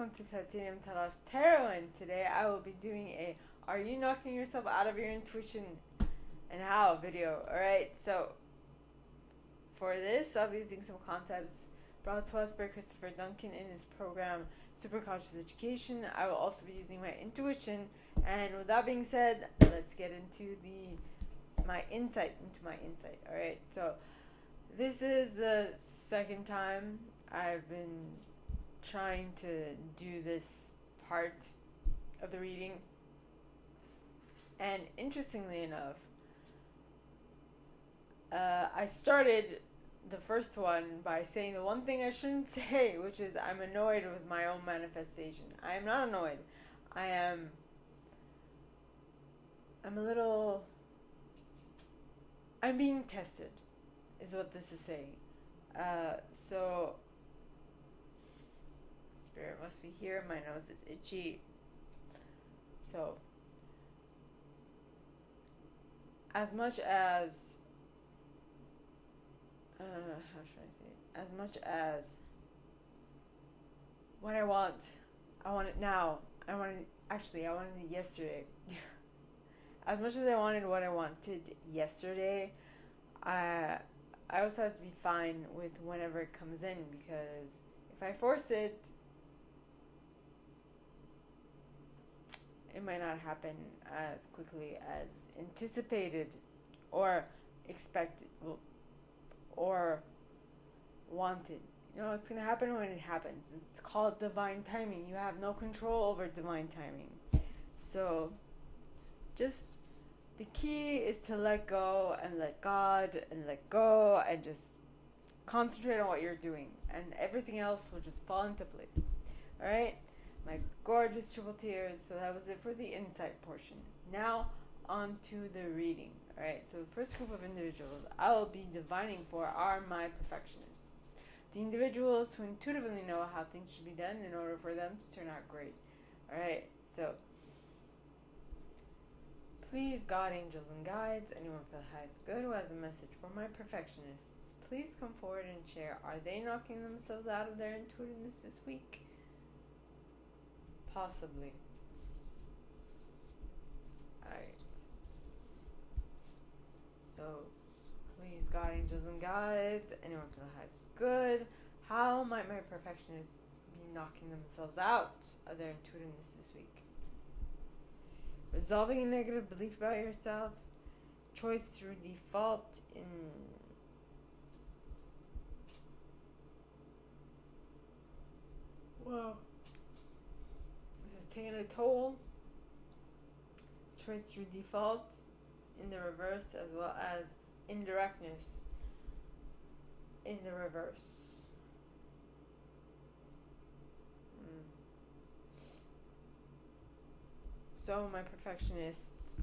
welcome to Titanium Taras Tarot, and today I will be doing a Are You Knocking Yourself Out of Your Intuition and How video. Alright, so for this I'll be using some concepts brought to us by Christopher Duncan in his program SuperConscious Education. I will also be using my intuition, and with that being said, let's get into my insight. Alright, so this is the second time I've been trying to do this part of the reading, and interestingly enough, I started the first one by saying the one thing I shouldn't say, which is I'm annoyed with my own manifestation. I am not annoyed. I'm being tested, is what this is saying. So Spirit must be here. My nose is itchy. So, as much as how should I say it? As much as what I want it now. I wanted it yesterday. As much as I wanted what I wanted yesterday, I also have to be fine with whenever it comes in, because if I force it, it might not happen as quickly as anticipated or expected or wanted. It's going to happen when it happens. It's called divine timing. You have no control over divine timing. So just the key is to let go and let God and let go and just concentrate on what you're doing, and everything else will just fall into place. Alright? My gorgeous triple tears. So that was it for the insight portion. Now on to the reading. Alright, so the first group of individuals I will be divining for are my perfectionists. The individuals who intuitively know how things should be done in order for them to turn out great. Alright, so please, God, angels, and guides, anyone for the highest good who has a message for my perfectionists, please come forward and share. Are they knocking themselves out of their intuitiveness this week? Possibly. Alright. So, please, God, angels, and guides, anyone for the highest good, how might my perfectionists be knocking themselves out of their intuitiveness this week? Resolving a negative belief about yourself, choice through default in this is taking a toll, choice through default in the reverse, as well as indirectness in the reverse. So my perfectionists,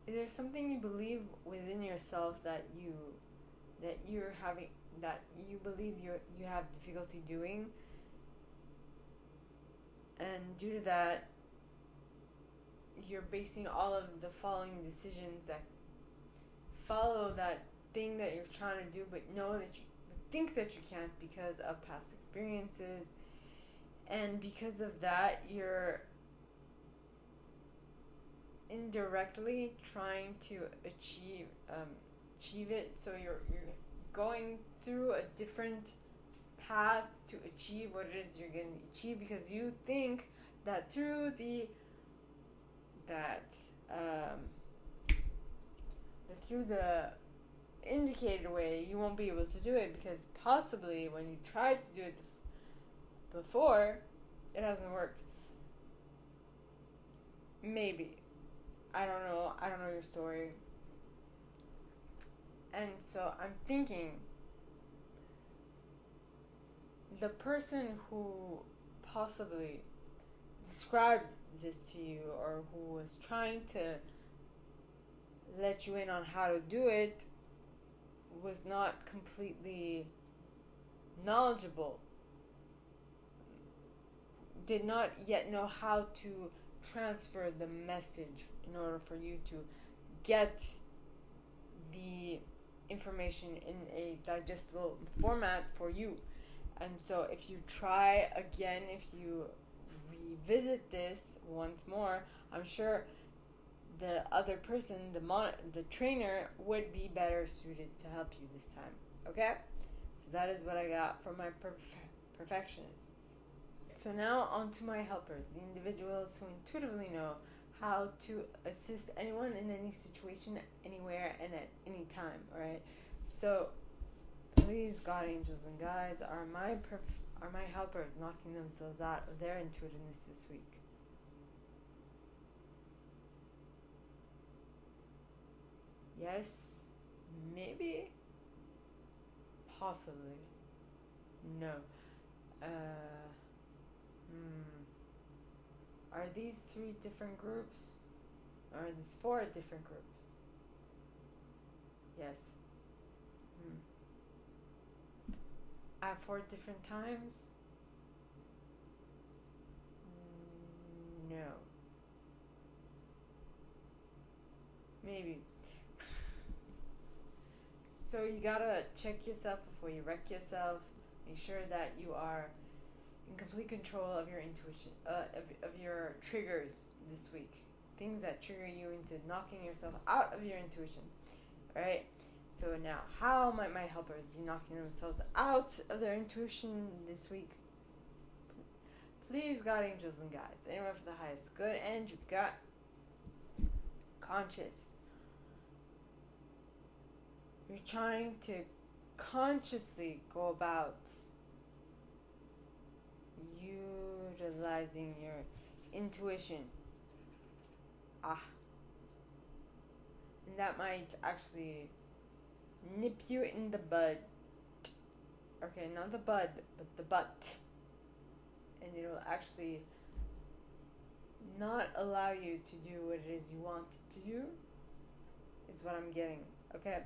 Is there something you believe within yourself that you believe you have difficulty doing, and due to that, you're basing all of the following decisions that follow that thing that you're trying to do, but think that you can't because of past experiences, and because of that, you're indirectly trying to achieve it. So you're going through a different path to achieve what it is you're going to achieve, because you think that through the indicated way you won't be able to do it, because possibly when you tried to do it before, it hasn't worked. Maybe. I don't know your story. And so I'm thinking, the person who possibly described this to you, or who was trying to let you in on how to do it, was not completely knowledgeable, did not yet know how to transfer the message in order for you to get the information in a digestible format for you. And so if you try again, if you revisit this once more, I'm sure the other person, the trainer, would be better suited to help you this time. Okay? So that is what I got from my perfectionists. So now on to my helpers, the individuals who intuitively know how to assist anyone in any situation, anywhere, and at any time. Alright? So please, God, angels, and guides, are my helpers knocking themselves out of their intuitiveness this week? Yes, maybe, possibly, no. Are these 3 different groups? Or are these 4 different groups? Yes. At 4 different times? No. Maybe. So you gotta check yourself before you wreck yourself. Make sure that you are in complete control of your intuition, of your triggers this week. Things that trigger you into knocking yourself out of your intuition. Alright? So now, how might my helpers be knocking themselves out of their intuition this week? Please, God, angels, and guides, anyone for the highest good, and you've got conscious. You're trying to consciously go about utilizing your intuition. And that might actually nip you in the bud. Okay, not the bud, but the butt. And it'll actually not allow you to do what it is you want to do, is what I'm getting. Okay,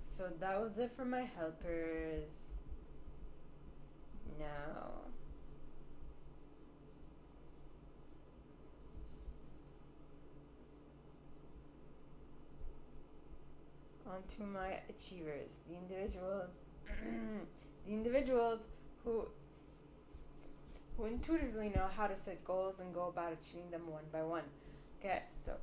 so that was it for my helpers. Now, on to my achievers, the individuals who intuitively know how to set goals and go about achieving them one by one. Okay, so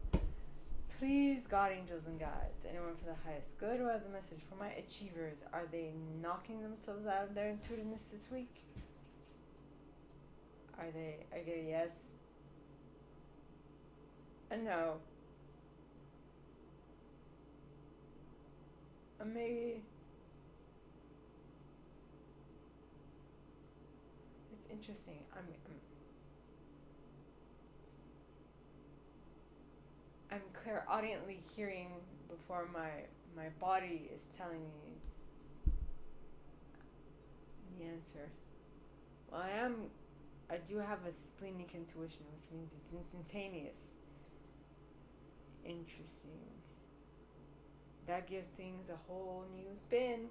please, God, angels, and guides, anyone for the highest good who has a message for my achievers, are they knocking themselves out of their intuitiveness this week? I get a yes, a no, a maybe. It's interesting. I'm clairaudiently hearing before my body is telling me the answer. Well, I do have a splenic intuition, which means it's instantaneous. Interesting. That gives things a whole new spin.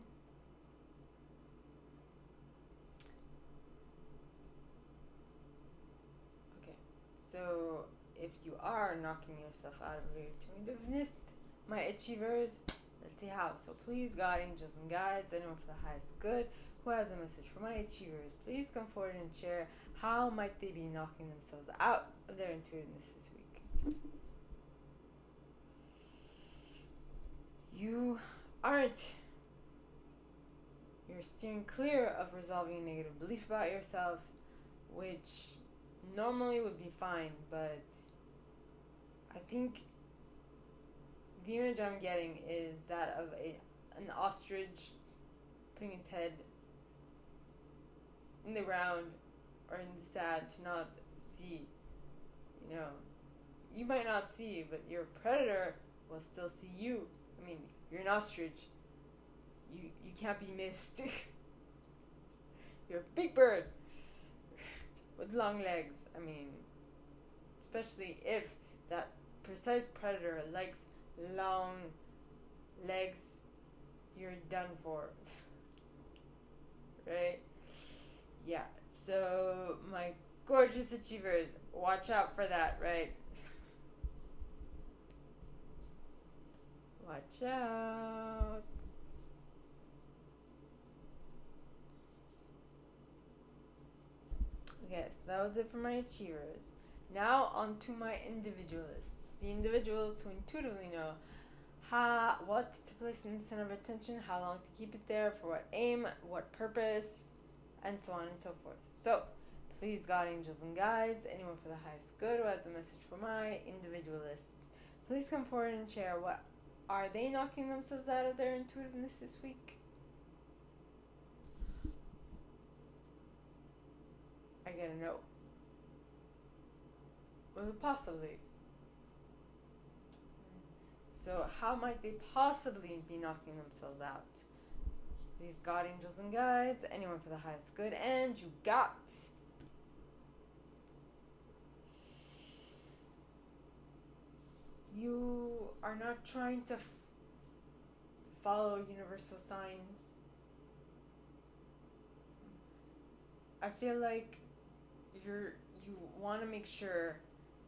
Okay, so if you are knocking yourself out of your intuitiveness, my achievers, let's see how. So please, God, angels, and guides, anyone for the highest good who has a message for my achievers, please come forward and share how might they be knocking themselves out of their intuitiveness this week. You aren't. You're steering clear of resolving a negative belief about yourself, which normally would be fine, but I think the image I'm getting is that of an ostrich putting its head in the ground or in the sand to not see. You know, you might not see, but your predator will still see you. I mean, you're an ostrich. You can't be missed. You're a big bird with long legs. I mean, especially if that precise predator likes long legs, you're done for. Right? Yeah. So my Gorgeous achievers, watch out for that, right? Watch out. Okay, so that was it for my achievers. Now on to my individualists. The individuals who intuitively know what to place in the center of attention, how long to keep it there, for what aim, what purpose, and so on and so forth. So, please, God, angels, and guides, anyone for the highest good who has a message for my individualists, please come forward and share what are they knocking themselves out of their intuitiveness this week? I get a no. Well, possibly. So how might they possibly be knocking themselves out? These God, angels, and guides, anyone for the highest good, and you got. You are not trying to follow universal signs. I feel like you want to make sure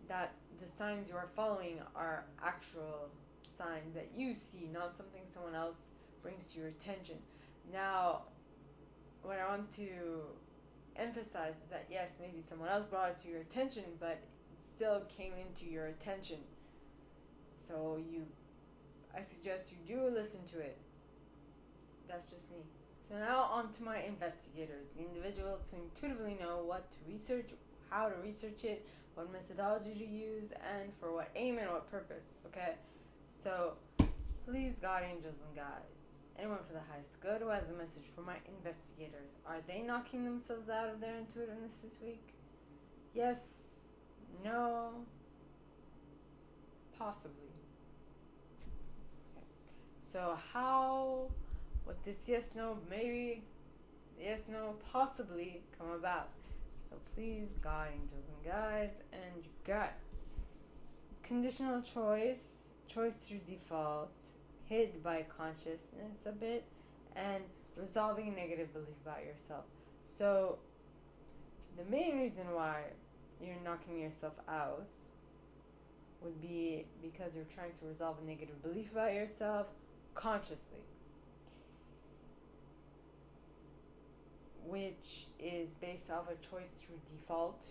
that the signs you are following are actual signs that you see, not something someone else brings to your attention. Now, what I want to emphasize is that yes, maybe someone else brought it to your attention, but it still came into your attention. So I suggest you do listen to it. That's just me. So now on to my investigators, the individuals who intuitively know what to research, how to research it, what methodology to use, and for what aim and what purpose, okay? So, please, God, angels, and guides, anyone for the highest good who has a message for my investigators, are they knocking themselves out of their intuitiveness this week? Yes, no, possibly. Okay. So how would this yes, no, maybe, yes, no, possibly come about? So please, God, angels, and guides, and you got conditional choice through default, hid by consciousness a bit, and resolving a negative belief about yourself. So the main reason why you're knocking yourself out would be because you're trying to resolve a negative belief about yourself consciously, which is based off a choice through default.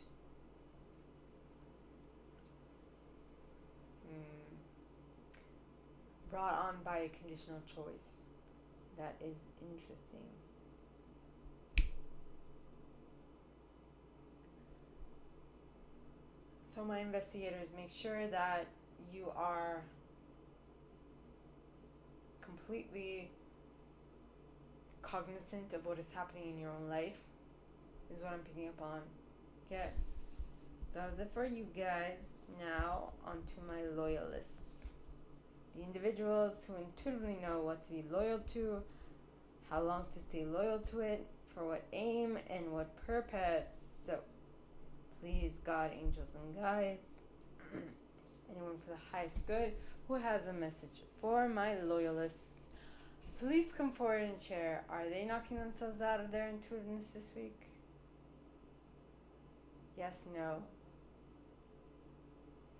Brought on by a conditional choice. That is interesting. So my investigators, make sure that you are completely cognizant of what is happening in your own life, is what I'm picking up on. Okay, so that was it for you guys. Now on to my loyalists, the individuals who intuitively know what to be loyal to, how long to stay loyal to it, for what aim and what purpose. So please, God, angels, and guides, anyone for the highest good who has a message for my loyalists, please come forward and share. Are they knocking themselves out of their intuitiveness this week? Yes, no.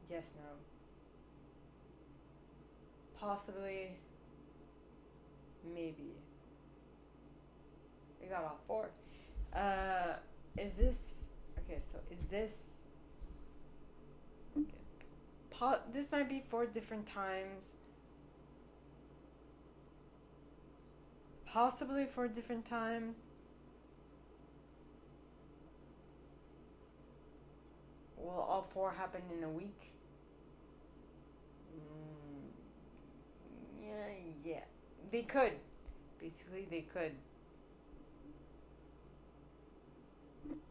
Yes, no. Possibly. Maybe. We got all four. Is this... Okay, so is this... Okay. This might be 4 different times. Possibly 4 different times. Will all 4 happen in a week? Yeah. They could. Basically, they could.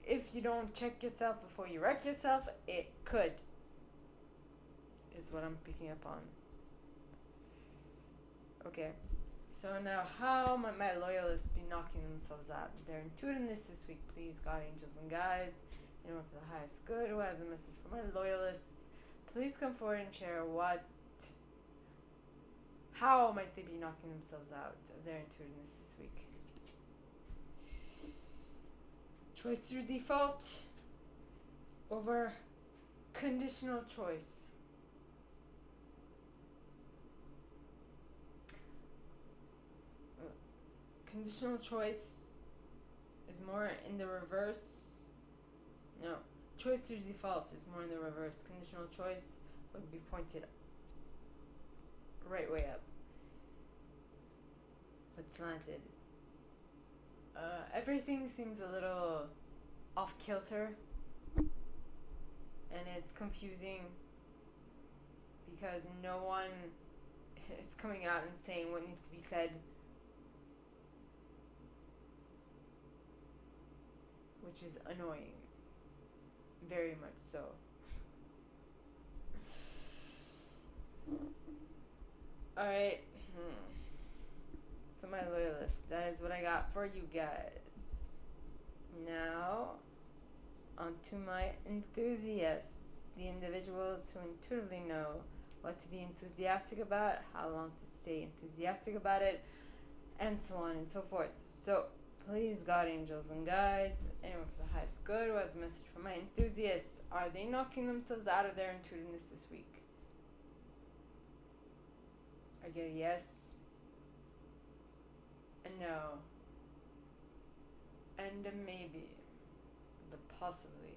If you don't check yourself before you wreck yourself, it could. Is what I'm picking up on. Okay. So now, how might my loyalists be knocking themselves out of their intuitiveness this week? Please, God, angels, and guides, anyone for the highest good who has a message for my loyalists, please come forward and share how might they be knocking themselves out of their intuitiveness this week? Choice through default, over conditional choice. Conditional choice is more in the reverse. No, choice to default is more in the reverse. Conditional choice would be pointed right way up, but slanted. Everything seems a little off kilter, and it's confusing because no one is coming out and saying what needs to be said, which is annoying, very much so. Alright, so my loyalists, that is what I got for you guys. Now, on to my enthusiasts, the individuals who intuitively know what to be enthusiastic about, how long to stay enthusiastic about it, and so on and so forth. So, please, God, angels, and guides, anyone for the highest good who has a message for my enthusiasts, are they knocking themselves out of their intuitiveness this week? I get a yes, a no, and a maybe, the possibly,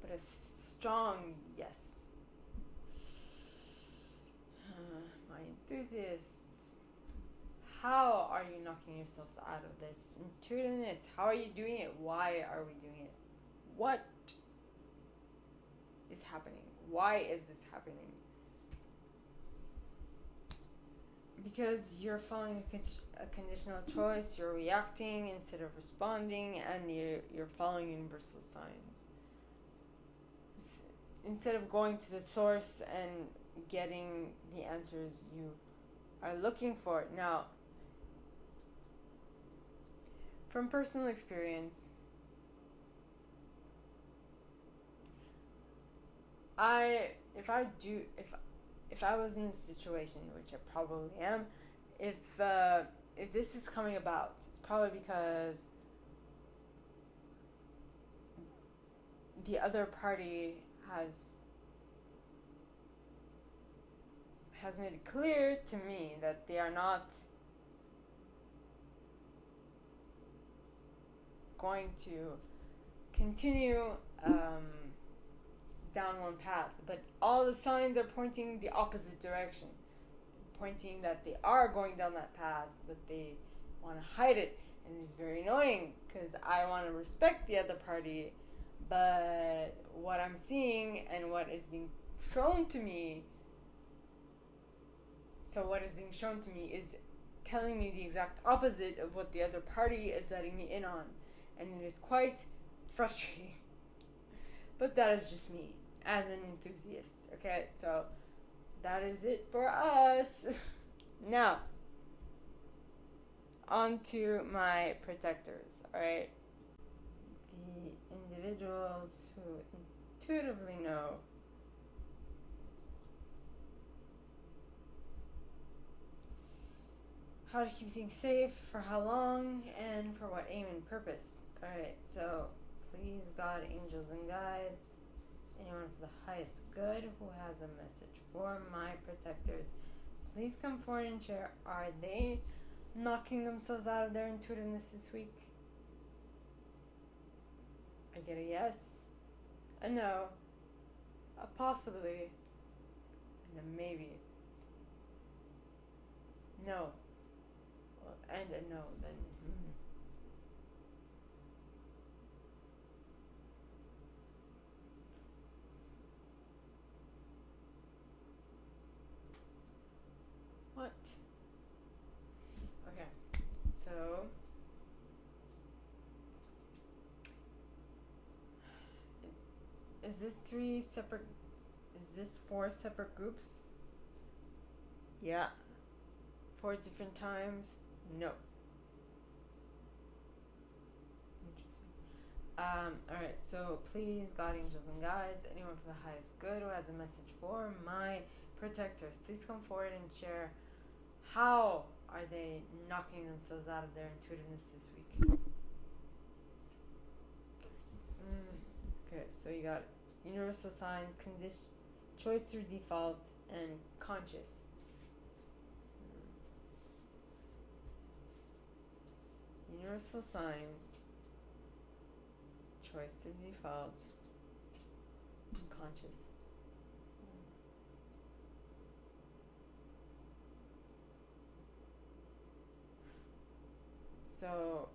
but a strong yes. My enthusiasts, how are you knocking yourselves out of this intuitiveness? How are you doing it? Why are we doing it? What is happening? Why is this happening? Because you're following a conditional choice, you're reacting instead of responding, and you're following universal signs. Instead of going to the source and getting the answers you are looking for. Now, from personal experience, if I was in this situation, which I probably am, if this is coming about, it's probably because the other party has made it clear to me that they are not going to continue down one path, but all the signs are pointing the opposite direction, pointing that they are going down that path, but they want to hide it, and it's very annoying because I want to respect the other party, but what I'm seeing and what is being shown to me, so what is being shown to me is telling me the exact opposite of what the other party is letting me in on, and it is quite frustrating. But that is just me as an enthusiast. Okay, so that is it for us. Now, on to my protectors. Alright, the individuals who intuitively know how to keep things safe, for how long, and for what aim and purpose. Alright, so please, God, angels, and guides, anyone for the highest good who has a message for my protectors, please come forward and share. Are they knocking themselves out of their intuitiveness this week? I get a yes, a no, a possibly, and a maybe. No. Well, and a no, then. What? Okay, so is this four separate groups? Yeah. 4 different times? No. Interesting. Alright, so please, God, angels, and guides, anyone for the highest good who has a message for my protectors, please come forward and share. How are they knocking themselves out of their intuitiveness this week? Okay, so you got universal signs, choice through default, and conscious. Universal signs, choice through default, and conscious. So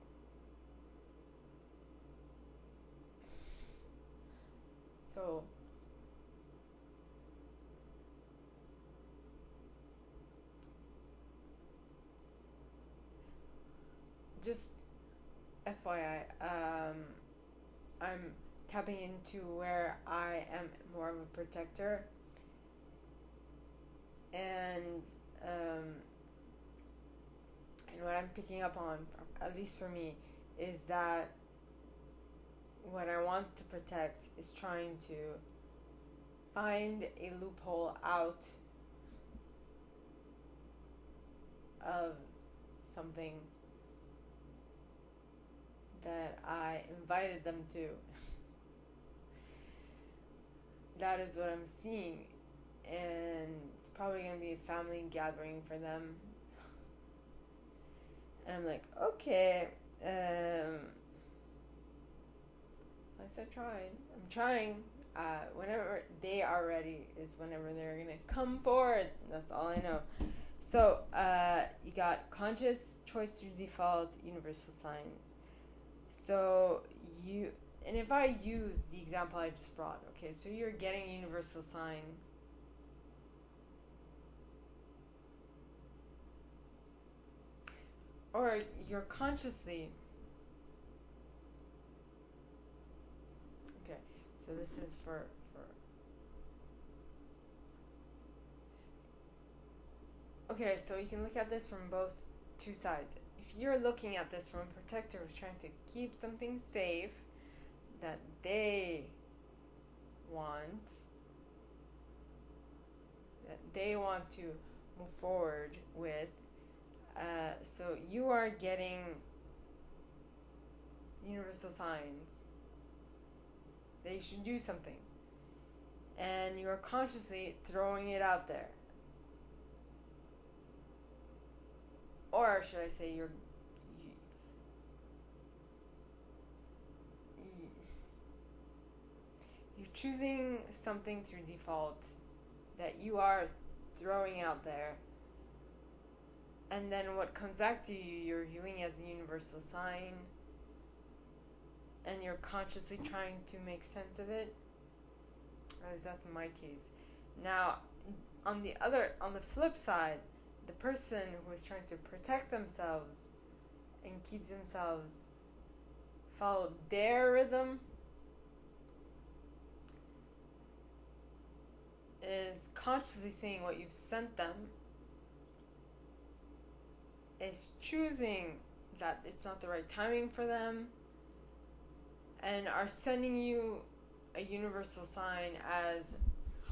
just FYI, I'm tapping into where I am more of a protector, and what I'm picking up on, at least for me, is that what I want to protect is trying to find a loophole out of something that I invited them to. That is what I'm seeing, and it's probably going to be a family gathering for them. And I'm like, okay, at least I tried. I'm trying. Whenever they are ready is whenever they're going to come forward. That's all I know. So, you got conscious, choice through default, universal signs. So, and if I use the example I just brought, okay, so you're getting a universal sign. Or you're consciously. Okay, so this is for. Okay, so you can look at this from both two sides. If you're looking at this from a protector who's trying to keep something safe that they want, to move forward with, so you are getting universal signs that you should do something, and you are consciously throwing it out there. Or should I say you're choosing something through default that you are throwing out there, and then what comes back to you, you're viewing as a universal sign, and you're consciously trying to make sense of it. At least that's my case. Now, on the flip side, the person who is trying to protect themselves and keep themselves, follow their rhythm, is consciously seeing what you've sent them, is choosing that it's not the right timing for them, and are sending you a universal sign as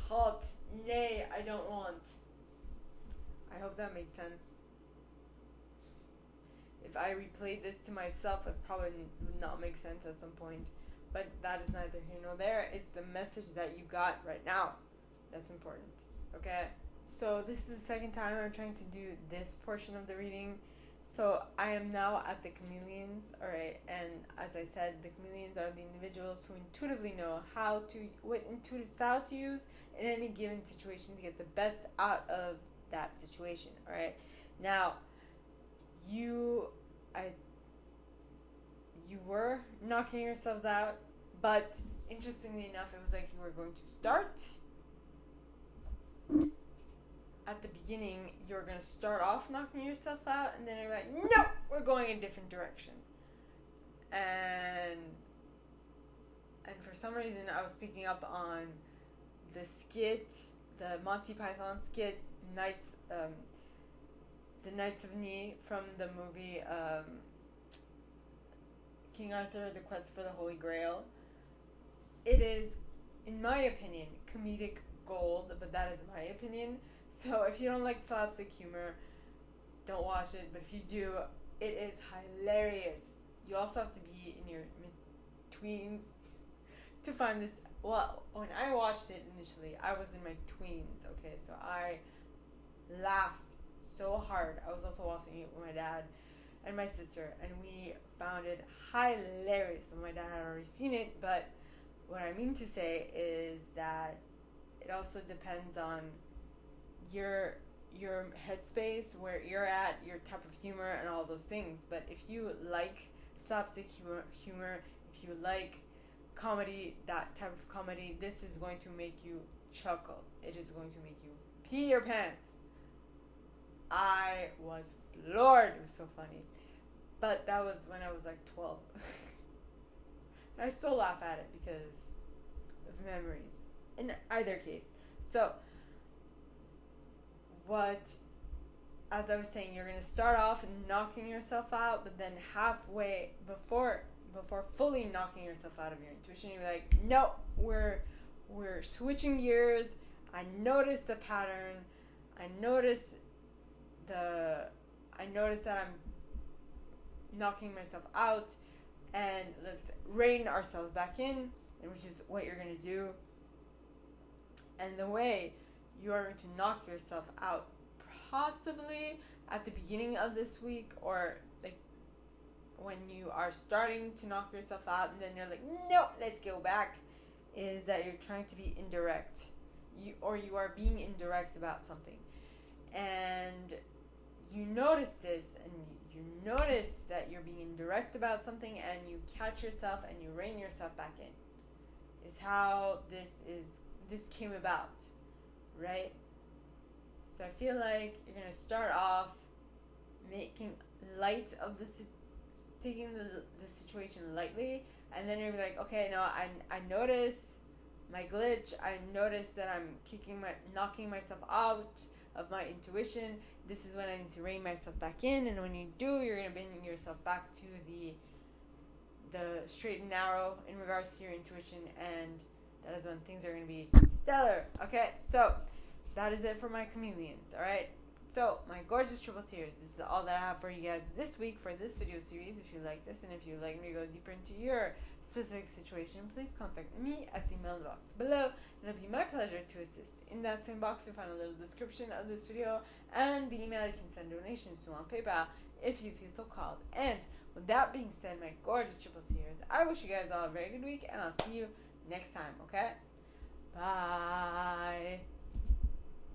halt, nay, I don't want. I hope that made sense. If I replayed this to myself, it probably would not make sense at some point. But that is neither here nor there. It's the message that you got right now that's important. Okay? So this is the second time I'm trying to do this portion of the reading. So I am now at the chameleons, alright? And as I said, the chameleons are the individuals who intuitively know what intuitive style to use in any given situation to get the best out of that situation. Alright? Now, you were knocking yourselves out, but interestingly enough, it was like you were going to start. At the beginning, you're going to start off knocking yourself out, and then you're like, no, we're going a different direction. And for some reason, I was picking up on the skit, the Monty Python skit, the Knights of Ni from the movie King Arthur, The Quest for the Holy Grail. It is, in my opinion, comedic gold, but that is my opinion. So if you don't like slapstick humor, don't watch it, but if you do, it is hilarious. You also have to be in your mid-tweens to find this. Well, when I watched it initially, I was in my tweens, okay? So I laughed so hard. I was also watching it with my dad and my sister, and we found it hilarious. And my dad had already seen it, but what I mean to say is that it also depends on your headspace, where you're at, your type of humor, and all those things. But if you like slapstick humor, if you like comedy, that type of comedy, this is going to make you chuckle. It is going to make you pee your pants. I was floored. It was so funny. But that was when I was like 12. I still laugh at it because of memories. In either case. So, as I was saying, you're going to start off knocking yourself out, but then halfway, before fully knocking yourself out of your intuition, you're like, no, we're switching gears. I notice the pattern. I notice that I'm knocking myself out, and let's rein ourselves back in, and which is what you're going to do. And the way you are going to knock yourself out, possibly at the beginning of this week, or like when you are starting to knock yourself out and then you're like, no, let's go back, is that you're trying to be indirect. You are being indirect about something. And you notice this, and you notice that you're being indirect about something, and you catch yourself and you rein yourself back in. Is how this came about, right? So I feel like you're going to start off making light of taking the situation lightly, and then you're going to be like, okay, no, I notice my glitch. I notice that I'm knocking myself out of my intuition. This is when I need to rein myself back in, and when you do, you're going to bring yourself back to the straight and narrow in regards to your intuition, and that is when things are going to be stellar. Okay, so that is it for my chameleons, alright? So, my gorgeous triple tears, this is all that I have for you guys this week for this video series. If you like this, and if you'd like me to go deeper into your specific situation, please contact me at the email box below, and it'll be my pleasure to assist. In that same box, you'll find a little description of this video, and the email you can send donations to on PayPal, if you feel so called. And with that being said, my gorgeous triple tears, I wish you guys all a very good week, and I'll see you next time, okay? Bye.